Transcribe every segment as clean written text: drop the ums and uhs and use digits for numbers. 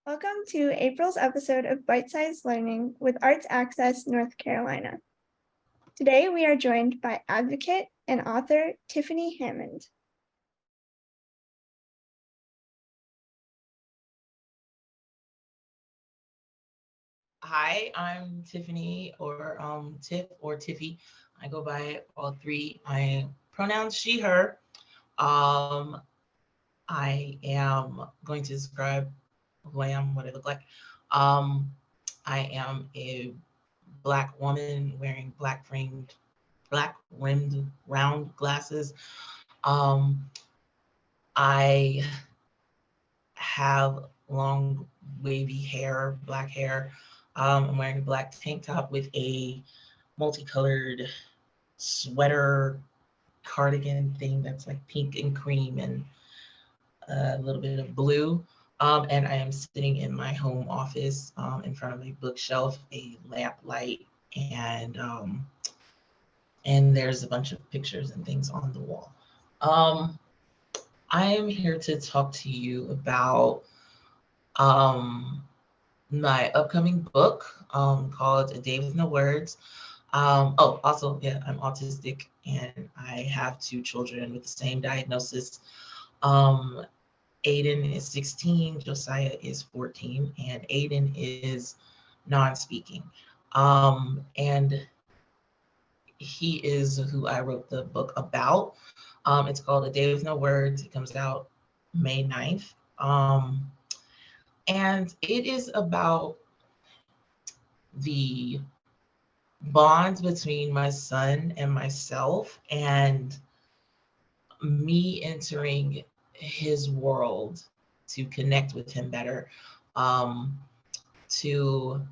Welcome to April's episode of Byte Size Learning with Arts Access North Carolina. Today we are joined by advocate and author Tiffany Hammond. Hi, I'm Tiffany or Tiff or Tiffy. I go by all three. My pronouns she, her. Um, I am going to describe who I am, what I look like. Um, I am a Black woman wearing black rimmed round glasses. Um, I have long wavy hair, black hair. I'm wearing a black tank top with a multicolored sweater cardigan thing that's like pink and cream and a little bit of blue. And I am sitting in my home office in front of a bookshelf, a lamp light, and there's a bunch of pictures and things on the wall. Um, I am here to talk to you about um, my upcoming book called A Day with No Words. Also, yeah, I'm autistic and I have two children with the same diagnosis. Um, Aidan is 16, Josiah is 14, and Aidan is non-speaking. And he is who I wrote the book about. It's called A Day with No Words. It comes out May 9th. And it is about the bond between my son and myself and me entering his world to connect with him better, um, to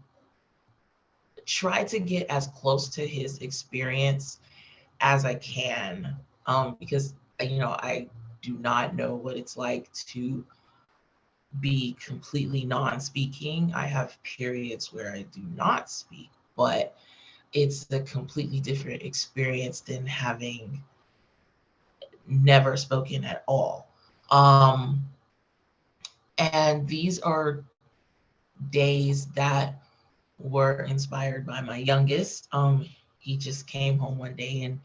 try to get as close to his experience as I can, because I do not know what it's like to be completely non-speaking. I have periods where I do not speak, but it's a completely different experience than having never spoken at all. Um, and these are days that were inspired by my youngest. He just came home one day and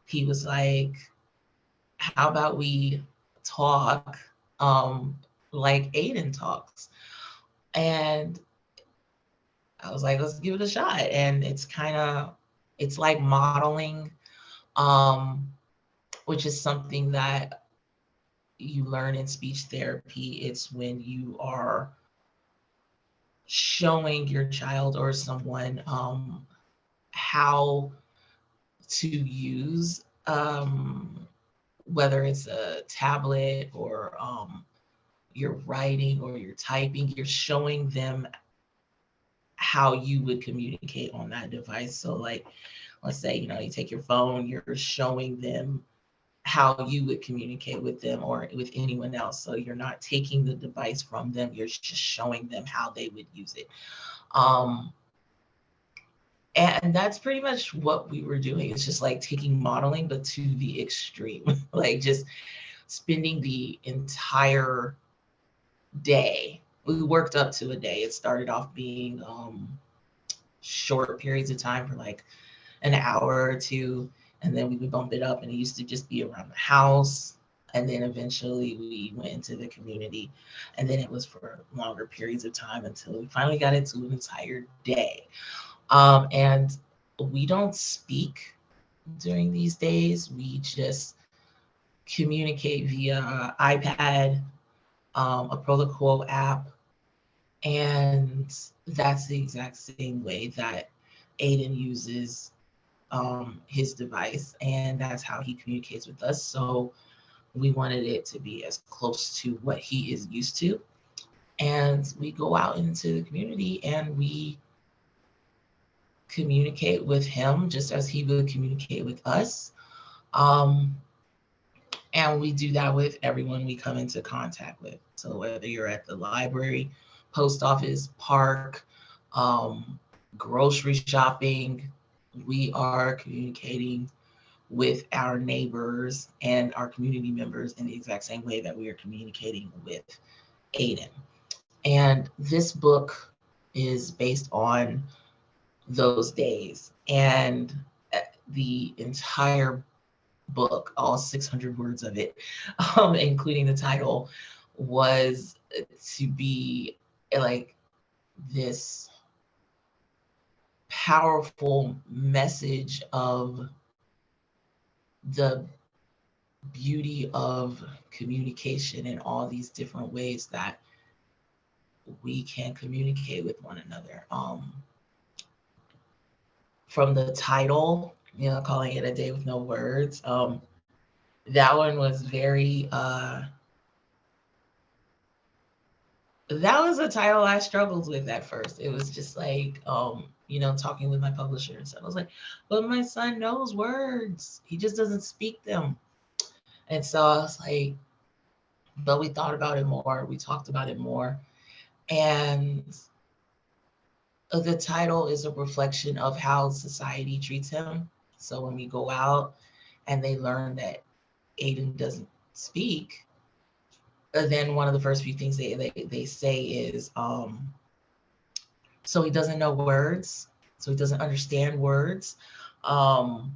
he was like, how about we talk like Aidan talks? And I was like, let's give it a shot. And it's like modeling, um, which is something that you learn in speech therapy. It's when you are showing your child or someone how to use, whether it's a tablet or you're writing or you're typing, you're showing them how you would communicate on that device. So like, let's say, you take your phone, you're showing them how you would communicate with them or with anyone else. So you're not taking the device from them, you're just showing them how they would use it. Um, and that's pretty much what we were doing. It's just like taking modeling, but to the extreme, like just spending the entire day. We worked up to a day. It started off being short periods of time for like an hour or two, and then we would bump it up, and it used to just be around the house. And then eventually we went into the community, and then it was for longer periods of time until we finally got into an entire day. And we don't speak during these days. We just communicate via iPad, a protocol app, and that's the exact same way that Aiden uses his device, and that's how he communicates with us. So we wanted it to be as close to what he is used to. And we go out into the community and we communicate with him just as he would communicate with us. Um, and we do that with everyone we come into contact with. So whether you're at the library, post office, park, um, grocery shopping, we are communicating with our neighbors and our community members in the exact same way that we are communicating with Aiden. And this book is based on those days. And the entire book, all 600 words of it, including the title, was to be like this powerful message of the beauty of communication in all these different ways that we can communicate with one another. From the title, calling it A Day with No Words, that one was very, that was a title I struggled with at first. It was just like, talking with my publisher and stuff. I was like, but my son knows words. He just doesn't speak them. And so I was like, but we thought about it more. We talked about it more. And the title is a reflection of how society treats him. So when we go out and they learn that Aidan doesn't speak, then one of the first few things they say is, so he doesn't know words, so he doesn't understand words, and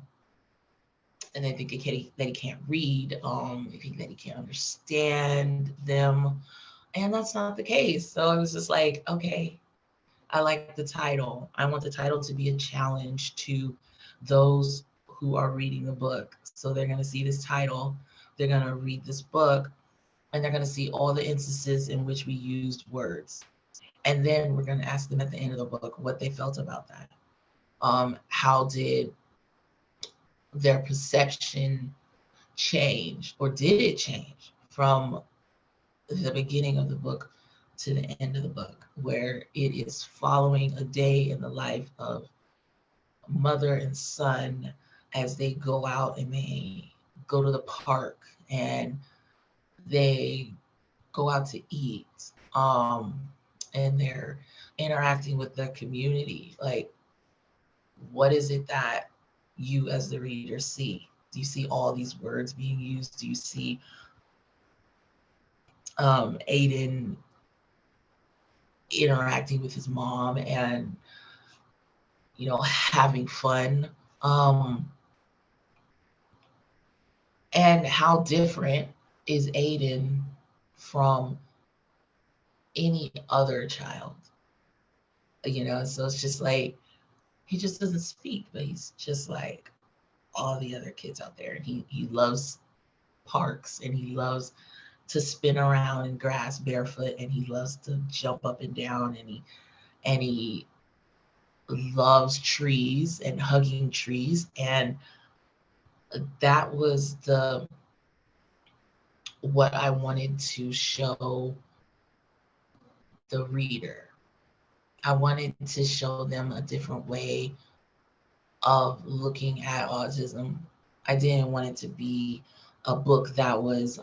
they think that he can't read, they think that he can't understand them, and that's not the case. So it was just like, okay, I like the title. I want the title to be a challenge to those who are reading the book. So they're going to see this title, they're going to read this book, and they're going to see all the instances in which we used words. And then we're going to ask them at the end of the book what they felt about that. How did their perception change, or did it change from the beginning of the book to the end of the book, where it is following a day in the life of mother and son as they go out and they go to the park and they go out to eat, and they're interacting with the community. Like, what is it that you as the reader see? Do you see all these words being used? Do you see Aidan interacting with his mom and having fun? And how different is Aidan from any other child? So it's just like, he just doesn't speak, but he's just like all the other kids out there. And he loves parks, and he loves to spin around in grass barefoot, and he loves to jump up and down, and he loves trees and hugging trees. And that was what I wanted to show the reader. I wanted to show them a different way of looking at autism. I didn't want it to be a book that was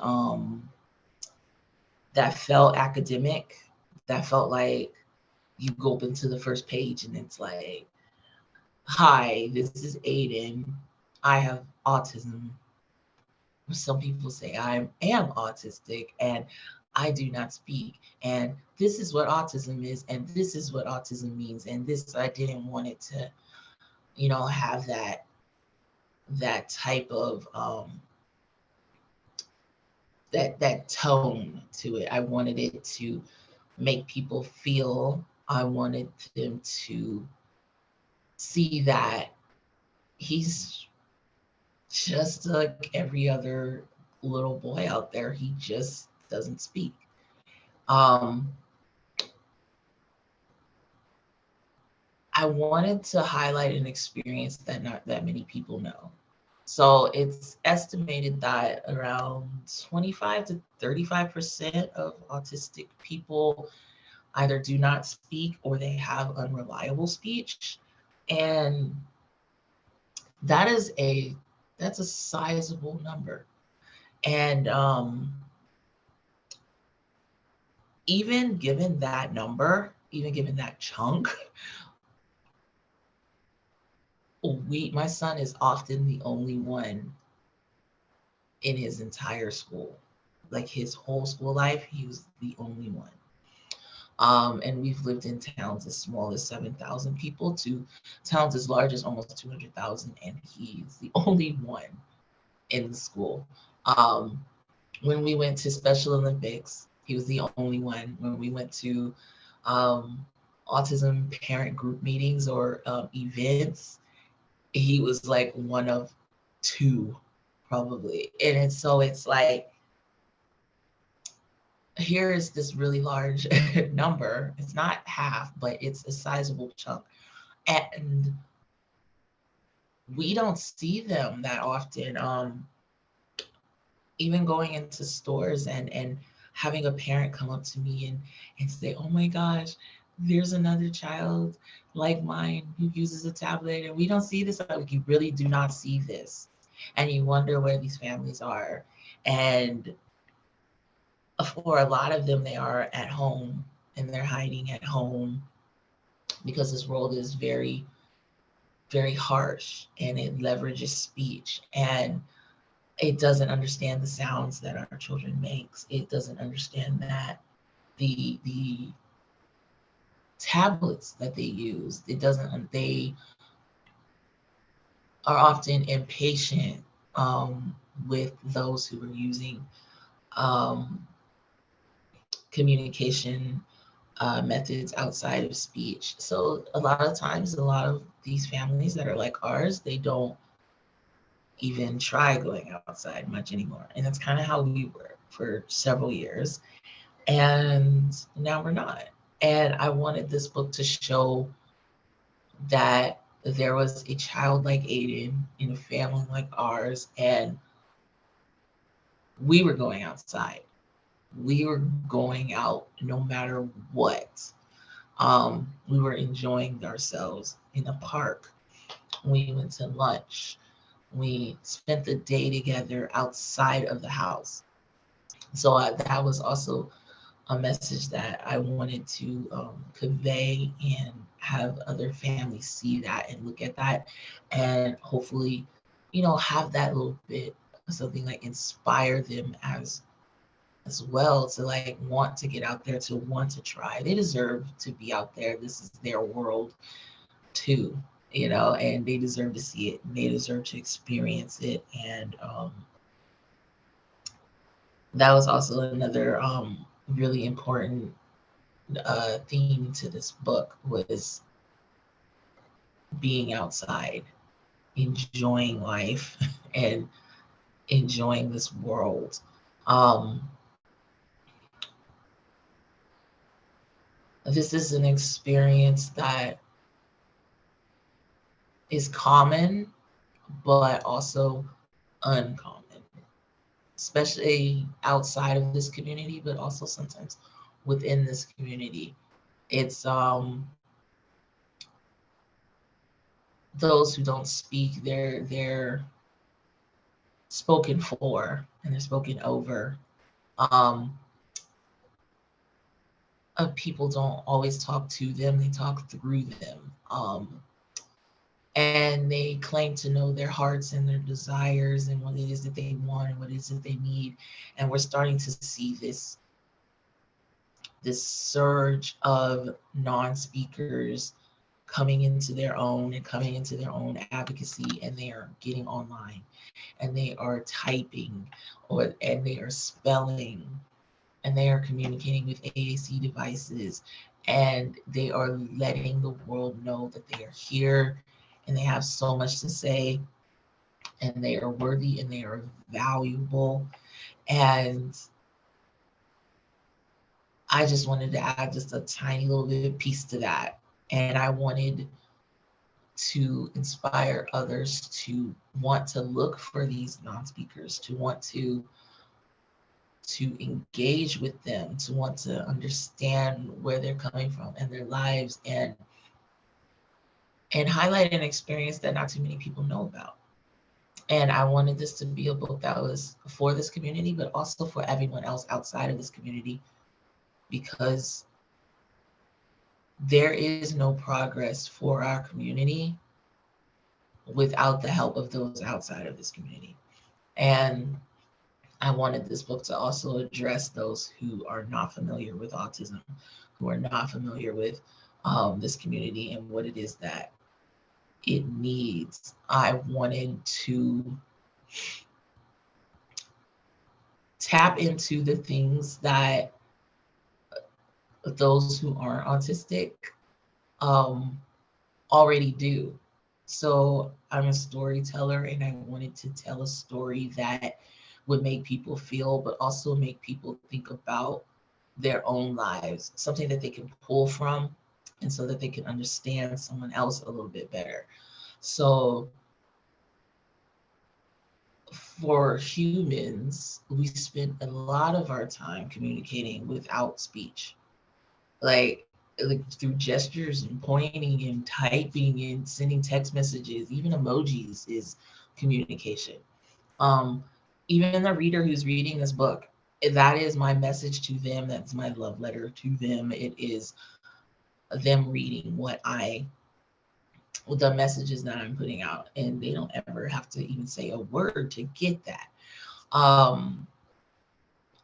that felt academic, that felt like you go up into the first page and it's like, hi, this is Aidan. I have autism. Some people say I am autistic and I do not speak. And this is what autism is, and this is what autism means. And this, I didn't want it to, have that type of that tone to it. I wanted it to make people feel. I wanted them to see that he's just like every other little boy out there. He just doesn't speak. I wanted to highlight an experience that not that many people know. So it's estimated that around 25 to 35% of autistic people either do not speak or they have unreliable speech. And that's a sizable number. And even given that number, even given that chunk, my son is often the only one in his entire school. Like his whole school life, he was the only one. And we've lived in towns as small as 7,000 people to towns as large as almost 200,000. And he's the only one in the school. When we went to Special Olympics, he was the only one. When we went to autism parent group meetings or events, he was like one of two, probably. And so it's like, here is this really large number. It's not half, but it's a sizable chunk. And we don't see them that often. Even going into stores and having a parent come up to me and say, oh my gosh, there's another child like mine who uses a tablet, and we don't see this. Like, you really do not see this. And you wonder where these families are. And for a lot of them, they are at home and they're hiding at home because this world is very, very harsh and it leverages speech. And it doesn't understand the sounds that our children makes. It doesn't understand that the tablets that they use, they are often impatient with those who are using um, communication methods outside of speech. So a lot of times, a lot of these families that are like ours, they don't even try going outside much anymore. And that's kind of how we were for several years. And now we're not. And I wanted this book to show that there was a child like Aidan in a family like ours, and we were going outside. We were going out no matter what. We were enjoying ourselves in a park. We went to lunch. We spent the day together outside of the house. So that was also a message that I wanted to convey and have other families see that and look at that, and hopefully, have that little bit of something like inspire them as well to like want to get out there, to want to try. They deserve to be out there. This is their world too, and they deserve to see it. And they deserve to experience it. And that was also another really important theme to this book, was being outside, enjoying life, and enjoying this world. This is an experience that is common, but also uncommon, especially outside of this community, but also sometimes within this community. It's those who don't speak, they're spoken for and they're spoken over. People don't always talk to them, they talk through them. And they claim to know their hearts and their desires and what it is that they want and what it is that they need. And we're starting to see this surge of non-speakers coming into their own and coming into their own advocacy, and they are getting online and they are typing and they are spelling and they are communicating with AAC devices, and they are letting the world know that they are here and they have so much to say and they are worthy and they are valuable. And I just wanted to add just a tiny little bit of piece to that. And I wanted to inspire others to want to look for these non-speakers, to want to engage with them, to want to understand where they're coming from and their lives, and highlight an experience that not too many people know about. And I wanted this to be a book that was for this community, but also for everyone else outside of this community, because there is no progress for our community without the help of those outside of this community. And I wanted this book to also address those who are not familiar with autism, who are not familiar with this community and what it is that it needs. I wanted to tap into the things that those who aren't autistic um, already do. So I'm a storyteller, and I wanted to tell a story that would make people feel, but also make people think about their own lives, something that they can pull from, and so that they can understand someone else a little bit better. So for humans, we spend a lot of our time communicating without speech, like through gestures and pointing and typing and sending text messages, even emojis is communication. Um, Even the reader who's reading this book, that is my message to them. That's my love letter to them. It is them reading the messages that I'm putting out, and they don't ever have to even say a word to get that. Um,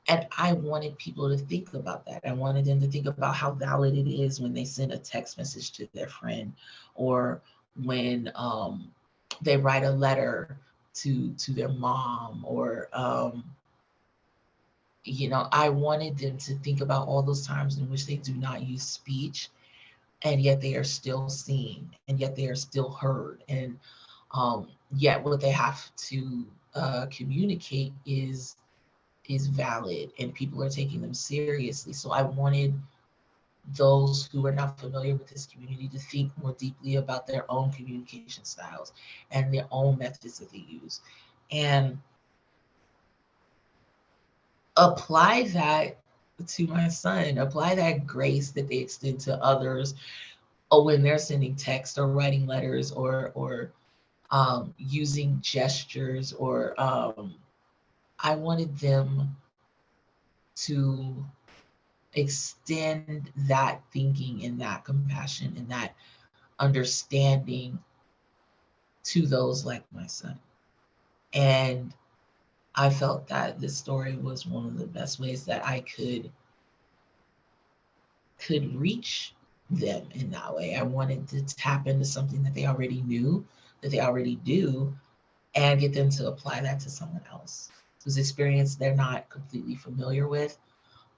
and I wanted people to think about that. I wanted them to think about how valid it is when they send a text message to their friend, or when they write a letter to their mom, or I wanted them to think about all those times in which they do not use speech, and yet they are still seen, and yet they are still heard, and yet what they have to communicate is valid, and people are taking them seriously. So I wanted those who are not familiar with this community to think more deeply about their own communication styles and their own methods that they use, and apply that to my son, apply that grace that they extend to others, or when they're sending text or writing letters, or using gestures, or I wanted them to extend that thinking and that compassion and that understanding to those like my son. And I felt that this story was one of the best ways that I could reach them in that way. I wanted to tap into something that they already knew, that they already do, and get them to apply that to someone else whose experience they're not completely familiar with,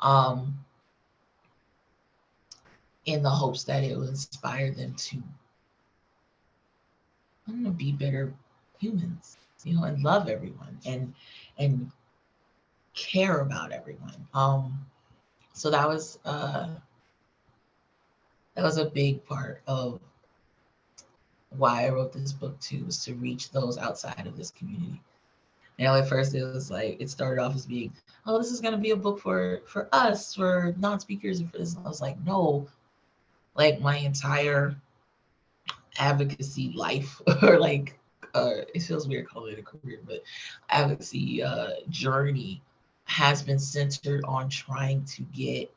um, in the hopes that it will inspire them to, I don't know, be better humans, and love everyone, and care about everyone. So that was a big part of why I wrote this book too, was to reach those outside of this community. At first it was like, it started off as being, oh, this is gonna be a book for us, for non-speakers, and for this. And I was like, no, like my entire advocacy life, or like it feels weird calling it a career, but advocacy journey has been centered on trying to get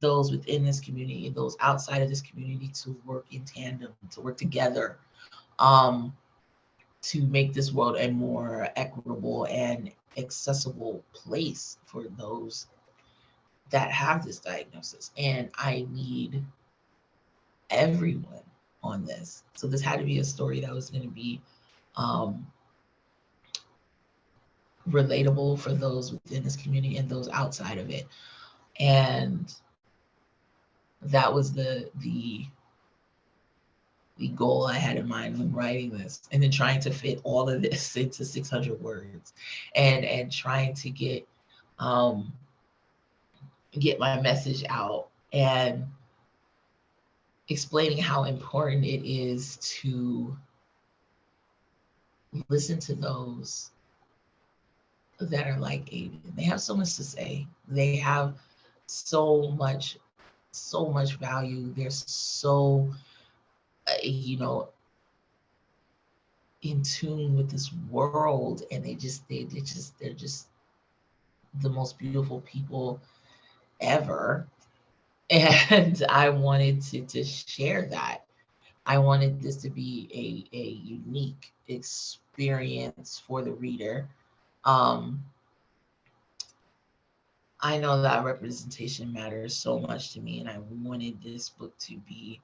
those within this community and those outside of this community to work in tandem, to work together, um, to make this world a more equitable and accessible place for those that have this diagnosis. And I need everyone on this. So this had to be a story that was going to be um, relatable for those within this community and those outside of it. And that was the goal I had in mind when writing this, and then trying to fit all of this into 600 words, and trying to um, get my message out, and explaining how important it is to listen to those that are like Aidan. They have so much to say. They have so much value. They're so, you know, in tune with this world, and they're just the most beautiful people ever. And I wanted to share that. I wanted this to be a unique experience for the reader. Um, I know that representation matters so much to me, and I wanted this book to be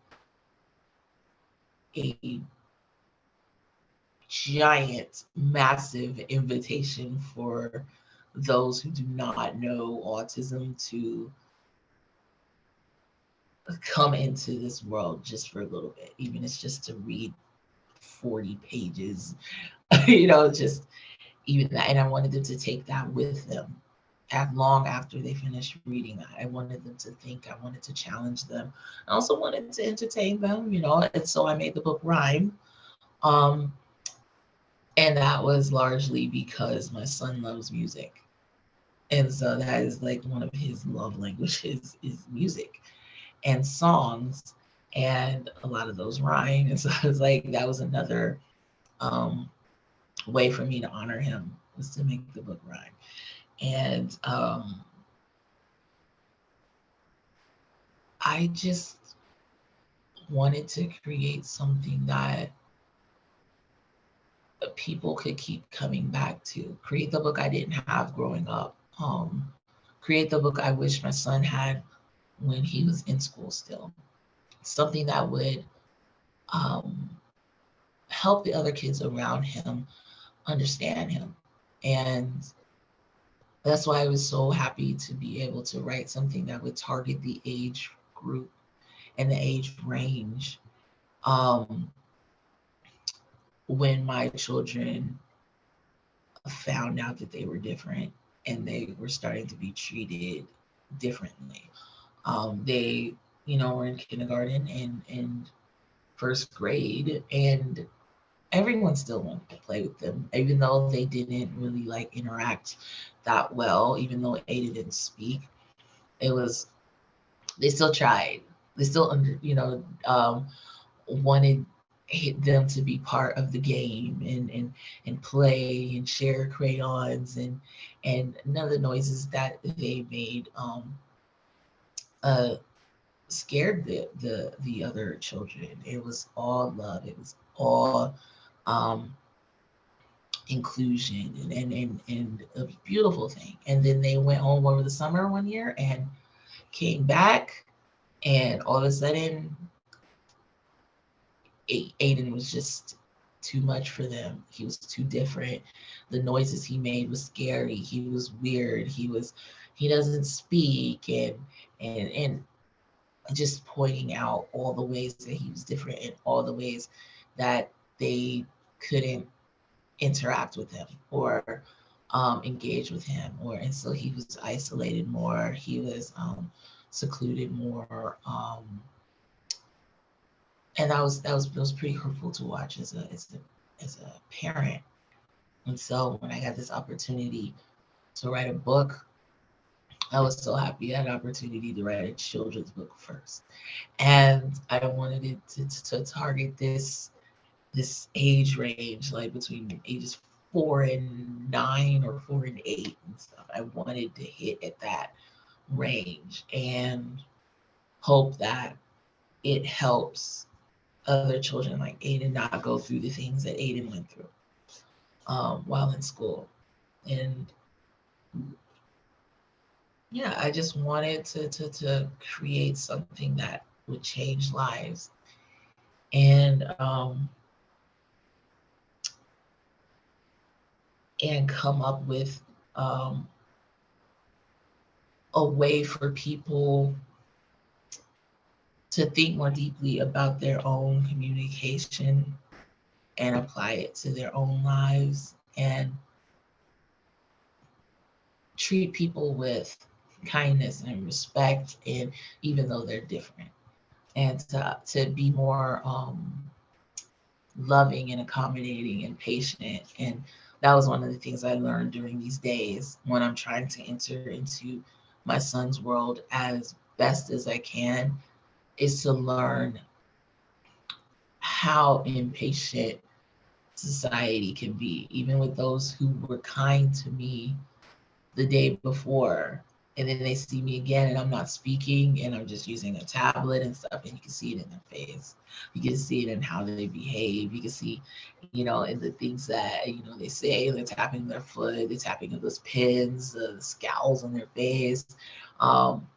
a giant, massive invitation for those who do not know autism to come into this world just for a little bit, even if it's just to read 40 pages, just even that. And I wanted them to take that with them long after they finished reading that. I wanted them to think, I wanted to challenge them. I also wanted to entertain them, and so I made the book rhyme. And that was largely because my son loves music. And so that is like one of his love languages is music and songs. And a lot of those rhyme. And so I was like, that was another way for me to honor him, was to make the book rhyme. And I just wanted to create something that people could keep coming back to. Create the book I didn't have growing up. Create the book I wish my son had when he was in school still. Something that would help the other kids around him understand him. And that's why I was so happy to be able to write something that would target the age group and the age range. When my children found out that they were different and they were starting to be treated differently. They, were in kindergarten and first grade, and everyone still wanted to play with them, even though they didn't really like interact that well, even though Ada didn't speak. They still tried. They still wanted them to be part of the game and play and share crayons and none of the noises that they made scared the other children. It was all love. It was all inclusion and a beautiful thing. And then they went home over the summer one year and came back, and all of a sudden Aidan was just too much for them. He was too different. The noises he made was scary. He was weird. He doesn't speak, and just pointing out all the ways that he was different and all the ways that they couldn't interact with him or engage with him, and so he was isolated more. He was secluded more. And that was pretty hurtful to watch as a parent. And so when I got this opportunity to write a book, I was so happy I had an opportunity to write a children's book first. And I wanted it to target this age range, like between ages 4 and 9 or 4 and 8 and stuff. I wanted to hit at that range and hope that it helps other children like Aidan not go through the things that Aidan went through while in school. And yeah, I just wanted to create something that would change lives. And come up with a way for people to think more deeply about their own communication and apply it to their own lives and treat people with kindness and respect, and even though they're different, and to be more loving and accommodating and patient. And that was one of the things I learned during these days when I'm trying to enter into my son's world as best as I can, is to learn how impatient society can be, even with those who were kind to me the day before. and then they see me again and I'm not speaking and I'm just using a tablet and stuff, and you can see it in their face. You can see it in how they behave. You can see, in the things that, they say. They're tapping their foot, they're tapping those pins, the scowls on their face. Um,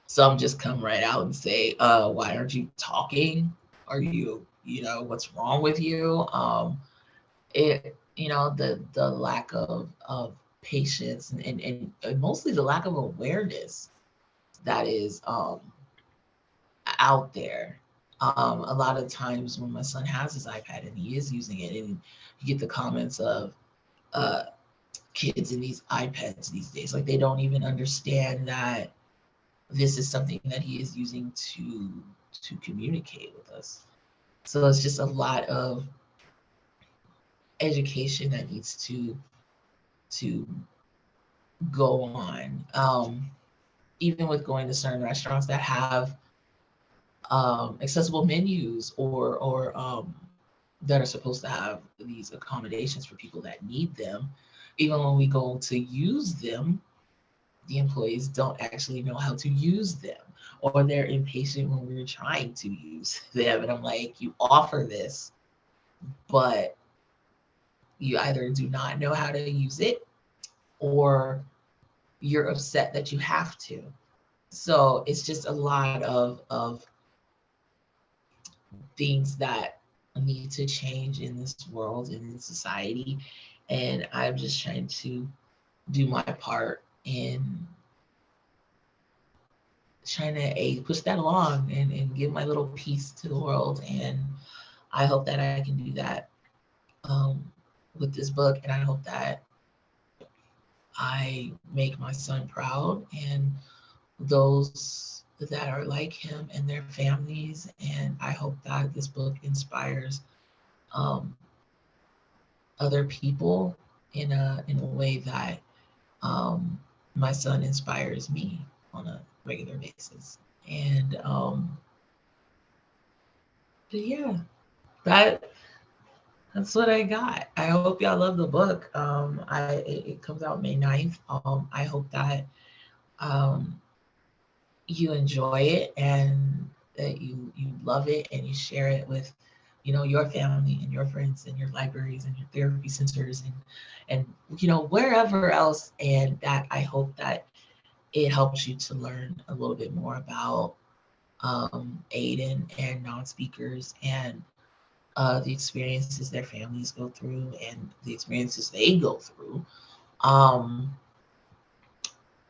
some just come right out and say, why aren't you talking? Are you, what's wrong with you? The lack of patience and mostly the lack of awareness that is out there. A lot of times when my son has his iPad and he is using it, and you get the comments of uh, kids in these iPads these days, like they don't even understand that this is something that he is using to communicate with us. So it's just a lot of education that needs to go on. Even with going to certain restaurants that have accessible menus or that are supposed to have these accommodations for people that need them. Even when we go to use them, the employees don't actually know how to use them, or they're impatient when we're trying to use them. And I'm like, you offer this, but you either do not know how to use it or you're upset that you have to. So it's just a lot of things that need to change in this world and in society. And I'm just trying to do my part in trying to push that along and give my little piece to the world. And I hope that I can do that with this book. And I hope that I make my son proud and those that are like him and their families. And I hope that this book inspires um, other people in a way that my son inspires me on a regular basis. And but yeah, that's what I got. I hope y'all love the book. It comes out May 9th. I hope that um, you enjoy it and that you love it and you share it with your family and your friends and your libraries and your therapy centers and wherever else. And that I hope that it helps you to learn a little bit more about Aidan and non-speakers and the experiences their families go through and the experiences they go through. Um,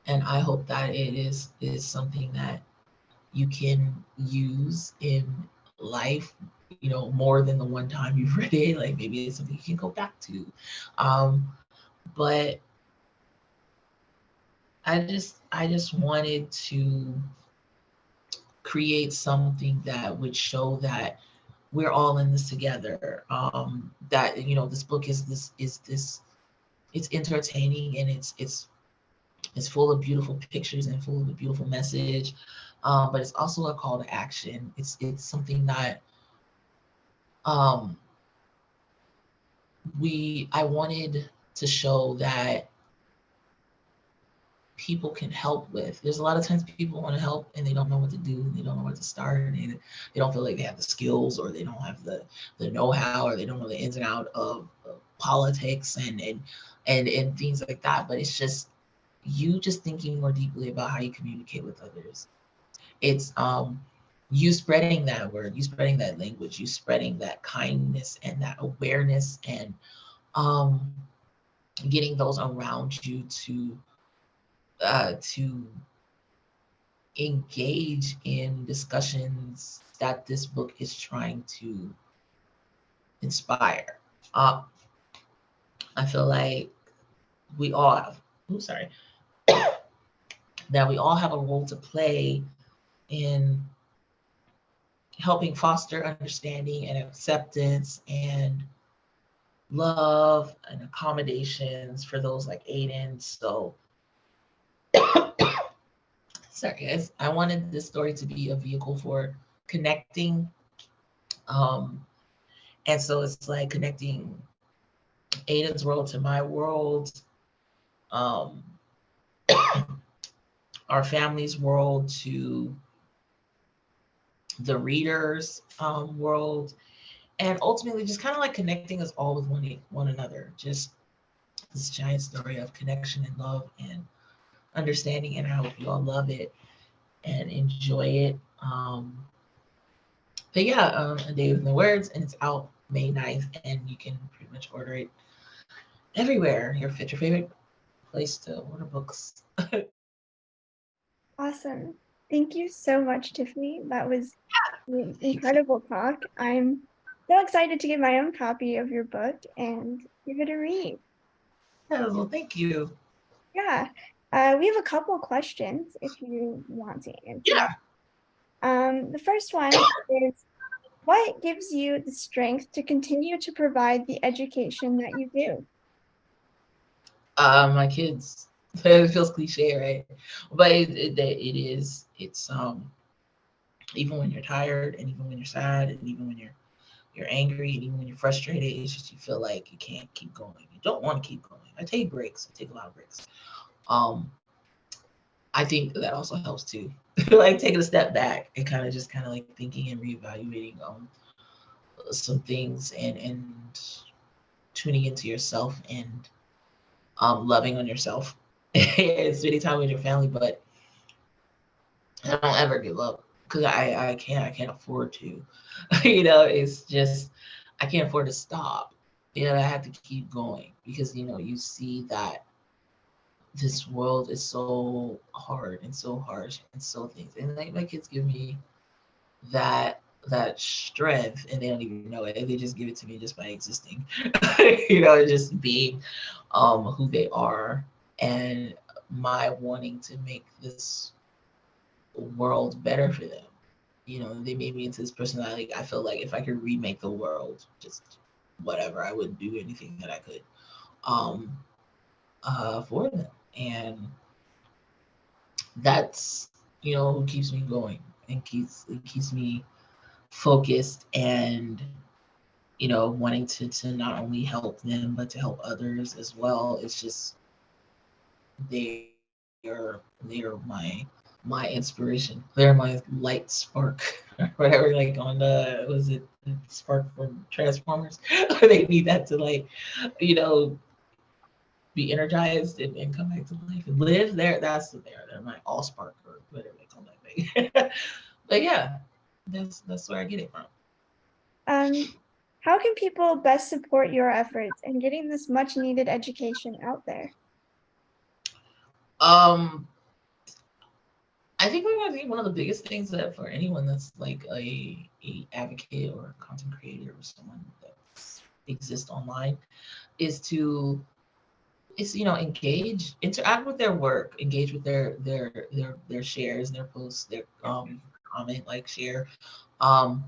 and I hope that it is something that you can use in life, more than the one time you've read it. Like maybe it's something you can go back to. But I just wanted to create something that would show that we're all in this together. That this book is it's entertaining and it's full of beautiful pictures and full of a beautiful message. But it's also a call to action. It's something that I wanted to show that people can help with. There's a lot of times people want to help and they don't know what to do and they don't know where to start and they don't feel like they have the skills or they don't have the know-how or they don't know the ins and out of politics and things like that. But it's just you just thinking more deeply about how you communicate with others. It's you spreading that word, you spreading that language, you spreading that kindness and that awareness and getting those around you to engage in discussions that this book is trying to inspire. I feel like we all have, that we all have a role to play in helping foster understanding and acceptance and love and accommodations for those like Aidan. So sorry guys, I wanted this story to be a vehicle for connecting. And so it's like connecting Aidan's world to my world. our family's world to the readers' world, and ultimately just kind of like connecting us all with one another. Just this giant story of connection and love and understanding, and I hope you all love it and enjoy it. But yeah, A Day Within the Words, and it's out May 9th, and you can pretty much order it everywhere. Your favorite place to order books. Awesome. Thank you so much, Tiffany. That was an incredible talk. I'm so excited to get my own copy of your book and give it a read. Yeah, well, thank you. Yeah. We have a couple questions if you want to answer. Yeah. The first one is, what gives you the strength to continue to provide the education that you do? My kids. It feels cliche, right? But it is. It's even when you're tired, and even when you're sad, and even when you're angry, and even when you're frustrated, it's just you feel like you can't keep going. You don't want to keep going. I take breaks. I take a lot of breaks. I think that also helps too. Like taking a step back and kind of like thinking and reevaluating some things, and tuning into yourself, and loving on yourself. Spending time with your family, but I don't ever give up because I can't afford to. It's just I can't afford to stop. I have to keep going because you see that this world is so hard and so harsh and so things, and like my kids give me that strength, and they don't even know it. They just give it to me just by existing. Just being who they are, and my wanting to make this world better for them. They made me into this person that I feel like if I could remake the world, just whatever, I would do anything that I could um for them. And that's who keeps me going, and keeps me focused, and wanting to not only help them but to help others as well. It's just they are my inspiration. They're my light spark, whatever. Like on the was it the spark from Transformers? They need that to you know, be energized and come back to life and live. They're my all spark, or whatever they call that thing. But yeah, that's where I get it from. How can people best support your efforts in getting this much needed education out there? Um, I think one of the biggest things that for anyone that's like a advocate or a content creator or someone that exists online is to engage, interact with their work, engage with their shares, their posts, their comment, like, share. Um,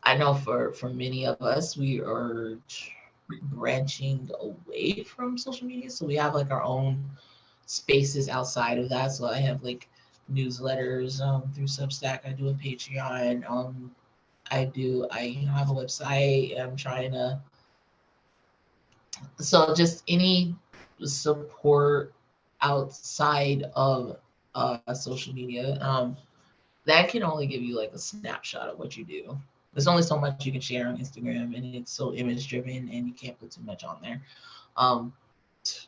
I know for many of us, we are branching away from social media, so we have like our own spaces outside of that. So I have like newsletters through Substack. I do a Patreon. I have a website. I'm trying to, so just any support outside of social media, that can only give you like a snapshot of what you do. There's only so much you can share on Instagram, and it's so image driven, and you can't put too much on there.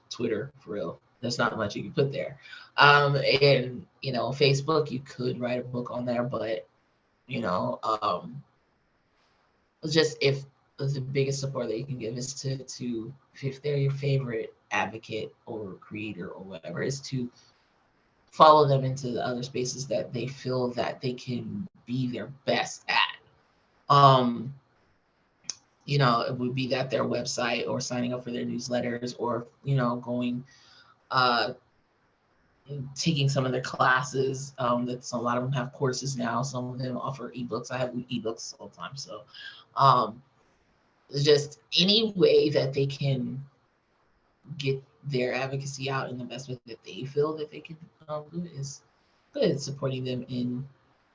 Twitter, for real, there's not much you can put there. And Facebook, you could write a book on there, but you know, just if the biggest support that you can give is to if they're your favorite advocate or creator or whatever, is to follow them into the other spaces that they feel that they can be their best at. It would be that their website, or signing up for their newsletters, or going uh taking some of their classes. That's a lot of them have courses now. Some of them offer ebooks. I have ebooks all the time. So just any way that they can get their advocacy out in the best way that they feel that they can do is good. Supporting them in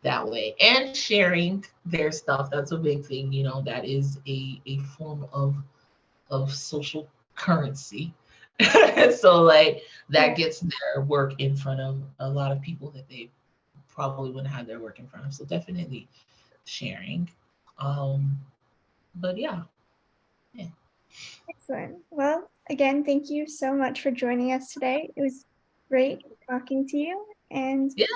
that way and sharing their stuff. That's a big thing. That is a form of social currency. So like that Yeah. gets their work in front of a lot of people that they probably wouldn't have their work in front of. So definitely sharing. But yeah. Excellent. Well, again, thank you so much for joining us today. It was great talking to you, and Yeah.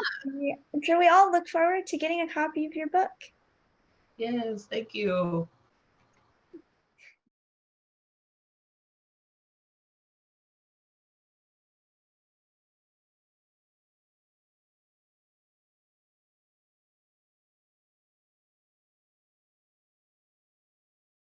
I'm sure we all look forward to getting a copy of your book. Yes. Thank you.